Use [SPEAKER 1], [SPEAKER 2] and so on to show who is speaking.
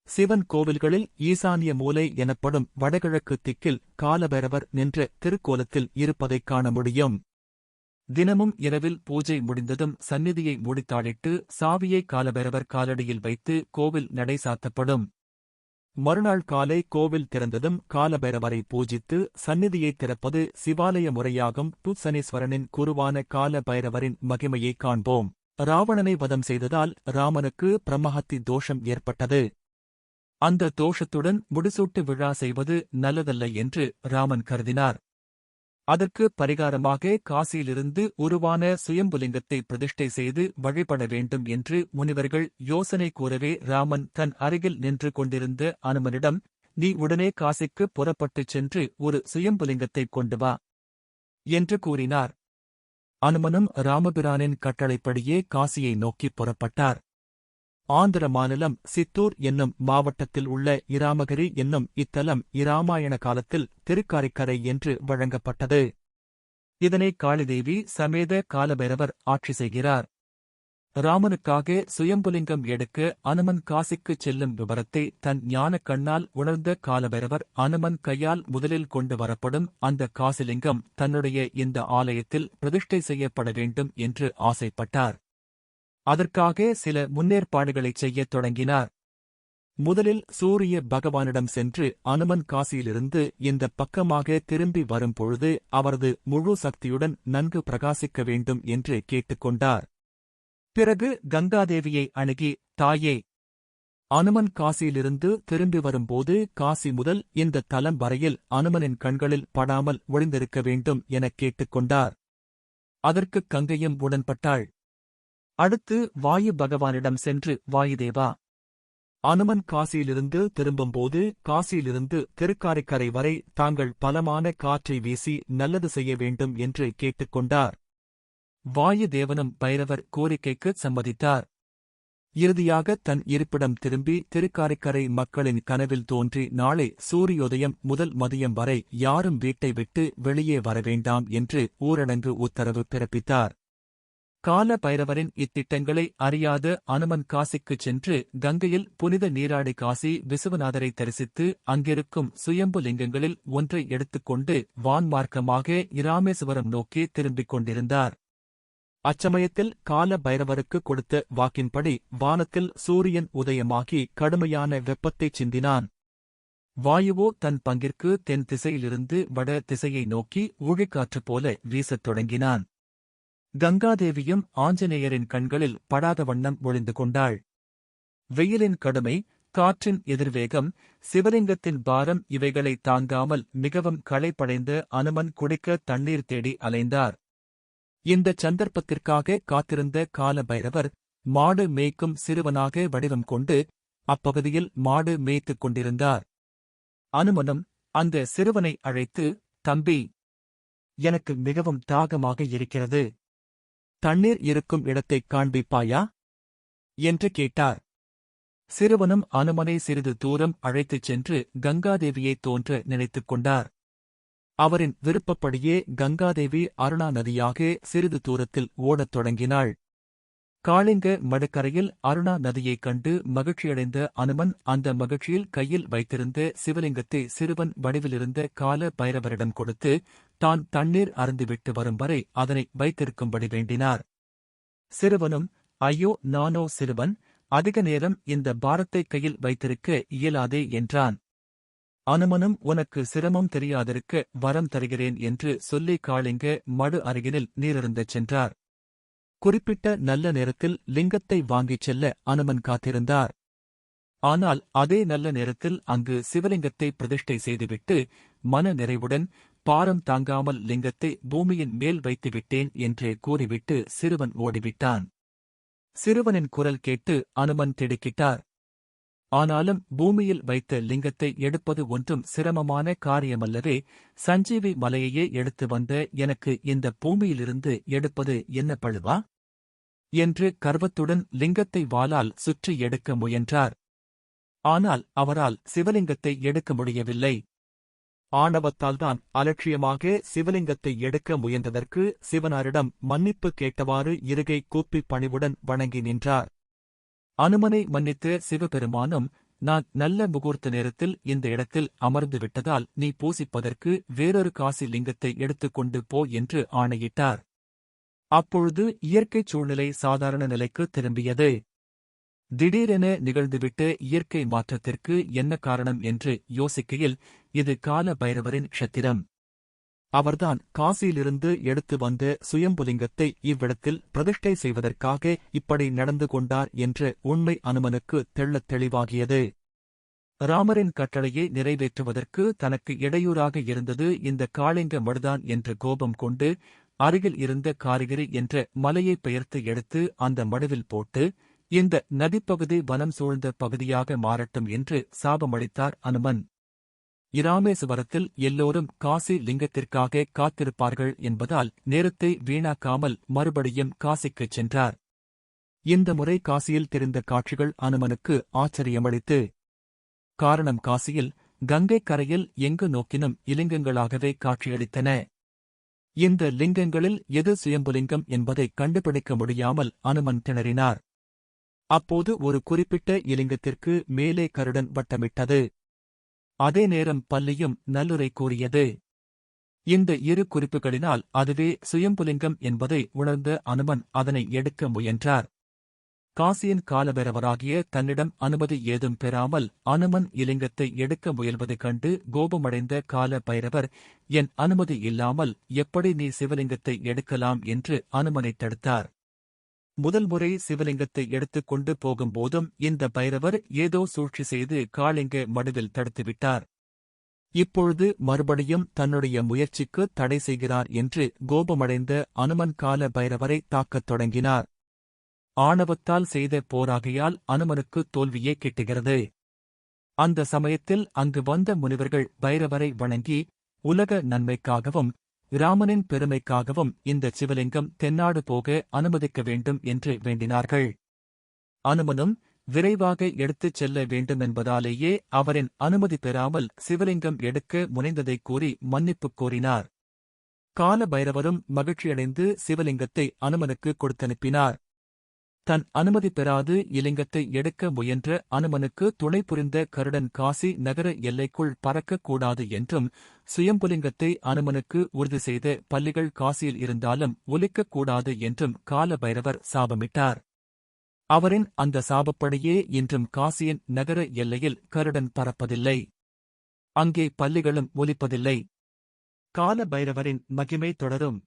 [SPEAKER 1] சிவன் கோவில்களில் ஈசானிய மூலை எனப்படும் வடகிழக்கு திக்கில் காலபைரவர் நின்ற திருக்கோலத்தில் இருப்பதைக் காண முடியும். தினமும் இரவில் பூஜை முடிந்ததும் சந்நிதியை மூடித்தாளிட்டு சாவியை காலபைரவர் காலடியில் வைத்து கோவில் நடை சாத்தப்படும். மறுநாள் காலை கோவில் திறந்ததும் காலபைரவரை பூஜித்து சந்நிதியை திறப்பது சிவாலய முறையாகும். சனீஸ்வரனின் குருவான கால பைரவரின் மகிமையை காண்போம். ராவணனை வதம் செய்ததால் ராமனுக்கு பிரம்மஹத்தி தோஷம் ஏற்பட்டது. அந்த தோஷத்துடன் முடிசூட்டு விழா செய்வது நல்லதல்ல என்று ராமன் கருதினார். அதற்கு பரிகாரமாக காசியிலிருந்து உருவான சுயம்புலிங்கத்தை பிரதிஷ்டை செய்து வழிபட வேண்டும் என்று முனிவர்கள் யோசனை கூறவே ராமன் தன் அருகில் நின்று கொண்டிருந்த அனுமனிடம், "நீ உடனே காசிக்கு புறப்பட்டுச் சென்று ஒரு சுயம்புலிங்கத்தைக் கொண்டு வா" என்று கூறினார். அனுமனும் ராமபிரானின் கட்டளைப்படியே காசியை நோக்கிப் புறப்பட்டார். ஆந்திர மாநிலம் சித்தூர் என்னும் மாவட்டத்தில் உள்ள இராமகிரி என்னும் இத்தலம் இராமாயண காலத்தில் திருக்காரிக்கரை என்று வழங்கப்பட்டது. இதனை காளிதேவி சமேத காலபைரவர் ஆட்சி செய்கிறார். ராமனுக்காக சுயம்புலிங்கம் எடுக்க அனுமன் காசிக்குச் செல்லும் விவரத்தை தன் ஞானக் கண்ணால் உணர்ந்த காலபைரவர் அனுமன் கையால் முதலில் கொண்டு வரப்படும் அந்த காசிலிங்கம் தன்னுடைய இந்த ஆலயத்தில் பிரதிஷ்டை செய்யப்பட வேண்டும் என்று ஆசைப்பட்டார். அதற்காக சில முன்னேற்பாடுகளைச் செய்யத் தொடங்கினார். முதலில் சூரிய பகவானிடம் சென்று அனுமன் காசியிலிருந்து இந்த பக்கமாக திரும்பி வரும்பொழுது அவரது முழு சக்தியுடன் நன்கு பிரகாசிக்க வேண்டும் என்று கேட்டுக்கொண்டார். பிறகு கங்காதேவியை அணுகி, "தாயே, அனுமன் காசியிலிருந்து திரும்பி வரும்போது காசி முதல் இந்த தலம் வரையில் அனுமனின் கண்களில் படாமல் ஒளிந்திருக்க வேண்டும்" எனக் கேட்டுக்கொண்டார். அதற்குக் கங்கையும் உடன்பட்டாள். அடுத்து வாயு பகவானிடம் சென்று, "வாயுதேவா, அனுமன் காசியிலிருந்து திரும்பும்போது காசியிலிருந்து திருக்காரிக்கரை வரை தாங்கள் பலமான காற்றை வீசி நல்லது செய்ய வேண்டும்" என்று கேட்டுக்கொண்டார். வாயு தேவனும் பைரவர் கோரிக்கைக்கு சம்மதித்தார். இறுதியாக தன் இருப்பிடம் திரும்பி திருக்காரிக்கரை மக்களின் கனவில் தோன்றி, "நாளை சூரியோதயம் முதல் மதியம் வரை யாரும் வீட்டை விட்டு வெளியே வரவேண்டாம்" என்று ஊரடங்கு உத்தரவு பிறப்பித்தார். கால பைரவரின் இத்திட்டங்களை அறியாத அனுமன் காசிக்குச் சென்று கங்கையில் புனித நீராடி காசி விசுவநாதரை தரிசித்து அங்கிருக்கும் சுயம்பு லிங்கங்களில் ஒன்றை எடுத்துக்கொண்டு வான்மார்க்கமாக இராமேசுவரம் நோக்கி திரும்பிக் கொண்டிருந்தார். அச்சமயத்தில் கால பைரவருக்கு கொடுத்த வாக்கின்படி வானத்தில் சூரியன் உதயமாகி கடுமையான வெப்பத்தைச் சிந்தினான். வாயுவோ தன் பங்கிற்கு தென் திசையிலிருந்து வட திசையை நோக்கி ஊழிக்காற்று போல வீசத் தொடங்கினான். கங்காதேவியும் ஆஞ்சநேயரின் கண்களில் படாத வண்ணம் ஒளிந்து கொண்டாள். வெயிலின் கடுமை, காற்றின் எதிர்வேகம், சிவலிங்கத்தின் பாரம் இவைகளை தாங்காமல் மிகவும் களைப்படைந்த அனுமன் குடிக்க தண்ணீர் தேடி அலைந்தார். இந்த சந்தர்ப்பத்திற்காக காத்திருந்த கால பைரவர் மாடு மேய்க்கும் சிறுவனாக வடிவம் கொண்டு அப்பகுதியில் மாடு மேய்த்துக் கொண்டிருந்தார். அனுமனும் அந்த சிறுவனை அழைத்து, "தம்பி, எனக்கு மிகவும் தாகமாக இருக்கிறது. தண்ணீர் இருக்கும் இடத்தைக் காண்பிப்பாயா?" என்று கேட்டார். சிறுவனும் அனுமனை சிறிது தூரம் அழைத்துச் சென்று கங்காதேவியைத் தோன்ற நினைத்துக் கொண்டார். அவரின் விருப்பப்படியே கங்காதேவி அருணா நதியாக சிறிது தூரத்தில் ஓடத் தொடங்கினாள். காளிங்க மடுக்கரையில் அருணா நதியைக் கண்டு மகிழ்ச்சியடைந்த அனுமன் அந்த மகிழ்ச்சியில் கையில் வைத்திருந்த சிவலிங்கத்தை சிறுவன் வடிவிலிருந்த கால பைரவரிடம் கொடுத்து தான் தண்ணீர் அருந்திவிட்டு வரும் வரை அதனை வைத்திருக்கும்படி வேண்டினார். சிறுவனும், "ஐயோ, நானோ சிறுவன், அதிக நேரம் இந்த பாரத்தை கையில் வைத்திருக்க இயலாதே" என்றான். அனுமனும், "உனக்கு சிரமம் தெரியாதிருக்க வரம் தருகிறேன்" என்று சொல்லி காளிங்க மடு அருகினில் நீரிருந்தச் சென்றார். குறிப்பிட்ட நல்ல நேரத்தில் லிங்கத்தை வாங்கிச் செல்ல அனுமன் காத்திருந்தார். ஆனால் அதே நல்ல நேரத்தில் அங்கு சிவலிங்கத்தை பிரதிஷ்டை செய்துவிட்டு மன நிறைவுடன், "பாரம் தாங்காமல் லிங்கத்தை பூமியின் மேல் வைத்துவிட்டேன்" என்று கூறிவிட்டு சிறுவன் ஓடிவிட்டான். சிறுவனின் குரல் கேட்டு அனுமன் திடுக்கிட்டார். ஆனாலும் பூமியில் வைத்த லிங்கத்தை எடுப்பது ஒன்றும் சிரமமான காரியமல்லவே. சஞ்சீவி மலையையே எடுத்து வந்த எனக்கு இந்த பூமியிலிருந்து எடுப்பது என்ன பழுவா? என்று கர்வத்துடன் லிங்கத்தை வாளால் சுற்றி எடுக்க முயன்றார். ஆனால் அவரால் சிவலிங்கத்தை எடுக்க முடியவில்லை. ஆணவத்தால்தான் அலட்சியமாக சிவலிங்கத்தை எடுக்க முயன்றதற்கு சிவனாரிடம் மன்னிப்பு கேட்டவாறு இருகை கூப்பி பணிவுடன் வணங்கி நின்றார். அனுமனை மன்னித்த சிவபெருமானும் நான் நல்ல முகூர்த்த நேரத்தில் இந்த இடத்தில் அமர்ந்து விட்டதால் நீ பூசிப்பதற்கு வேறொரு காசி லிங்கத்தை எடுத்துக்கொண்டு போ என்று ஆணையிட்டார். அப்பொழுது இயற்கைச் சூழ்நிலை சாதாரண நிலைக்கு திரும்பியது. திடீரென நிகழ்ந்துவிட்ட இயற்கை மாற்றத்திற்கு என்ன காரணம் என்று யோசிக்கையில் இது கால பைரவரின் க்ஷத்திரம். அவர்தான் காசியிலிருந்து எடுத்து வந்த சுயம்புலிங்கத்தை இவ்விடத்தில் பிரதிஷ்டை செய்வதற்காக இப்படி நடந்து கொண்டார் என்ற உண்மை அனுமனுக்கு தெள்ளத் தெளிவாகியது. ராமரின் கட்டளையை நிறைவேற்றுவதற்கு தனக்கு இடையூறாக இருந்தது இந்த காளிங்க மடுதான் என்று கோபம் கொண்டு அருகில் இருந்த காரிகிரி என்ற மலையை பெயர்த்து எடுத்து அந்த மடுவில் போட்டு இந்த நதிப்பகுதி வனம் சூழ்ந்த பகுதியாக மாறட்டும் என்று சாபமளித்தார் அனுமன். இராமேசுவரத்தில் எல்லோரும் காசி லிங்கத்திற்காக காத்திருப்பார்கள் என்பதால் நேரத்தை வீணாக்காமல் மறுபடியும் காசிக்குச் சென்றார். இந்த முறை காசியில் தெரிந்த காட்சிகள் அனுமனுக்கு ஆச்சரியமளித்து. காரணம் காசியில் கங்கை கரையில் எங்கு நோக்கினும் இலிங்கங்களாகவே காட்சியளித்தன. இந்த லிங்கங்களில் எது சுயம்புலிங்கம் என்பதை கண்டுபிடிக்க முடியாமல் அனுமன் திணறினார். அப்போது ஒரு குறிப்பிட்ட இலிங்கத்திற்கு மேலே கருடன் வட்டமிட்டது. அதே நேரம் பல்லியும் நல்லுரை கூறியது. இந்த இரு குறிப்புகளினால் அதுவே சுயம்புலிங்கம் என்பதை உணர்ந்த அனுமன் அதனை எடுக்க முயன்றார். காசியின் காலபைரவராகிய தன்னிடம் அனுமதி ஏதும் பெறாமல் அனுமன் இலிங்கத்தை எடுக்க முயல்வது கண்டு கோபமடைந்த கால பைரவர், என் அனுமதி இல்லாமல் எப்படி நீ சிவலிங்கத்தை எடுக்கலாம் என்று அனுமனைத் தடுத்தார். முதல் முறை சிவலிங்கத்தை எடுத்துக் கொண்டு போகும்போதும் இந்த பைரவர் ஏதோ சூழ்ச்சி செய்து காளிங்க மடுவில் தடுத்துவிட்டார். இப்பொழுது மறுபடியும் தன்னுடைய முயற்சிக்கு தடை செய்கிறார் என்று கோபமடைந்த அனுமன் கால பைரவரை தாக்கத் தொடங்கினார். ஆணவத்தால் செய்த போராகையால் அனுமனுக்கு தோல்வியே கிட்டுகிறது. அந்த சமயத்தில் அங்கு வந்த முனிவர்கள் பைரவரை வணங்கி உலக நன்மைக்காகவும் இராமனின் பெருமைக்காகவும் இந்த சிவலிங்கம் தென்னாடு போக அனுமதிக்க வேண்டும் என்று வேண்டினார்கள். அனுமனும் விரைவாக எடுத்துச் செல்ல வேண்டுமென்பதாலேயே அவரின் அனுமதி பெறாமல் சிவலிங்கம் எடுக்க முனைந்ததைக் கூறி மன்னிப்புக் கோரினார். கால பைரவரும் மகிழ்ச்சியடைந்து சிவலிங்கத்தை அனுமனுக்கு கொடுத்தனுப்பினார். தன் அனுமதி பெறாது இலிங்கத்தை எடுக்க முயன்ற அனுமனுக்கு துணை புரிந்த கருடன் காசி நகர எல்லைக்குள் பறக்கக்கூடாது என்றும் சுயம்புலிங்கத்தை அனுமனுக்கு உறுதி செய்த பல்லிகள் காசியில் இருந்தாலும் ஒலிக்கக்கூடாது என்றும் கால பைரவர் சாபமிட்டார். அவரின் அந்த சாபப்படியே இன்றும் காசியின் நகர எல்லையில் கருடன் பறப்பதில்லை. அங்கே பல்லிகளும் ஒலிப்பதில்லை. கால பைரவரின் மகிமை தொடரும்.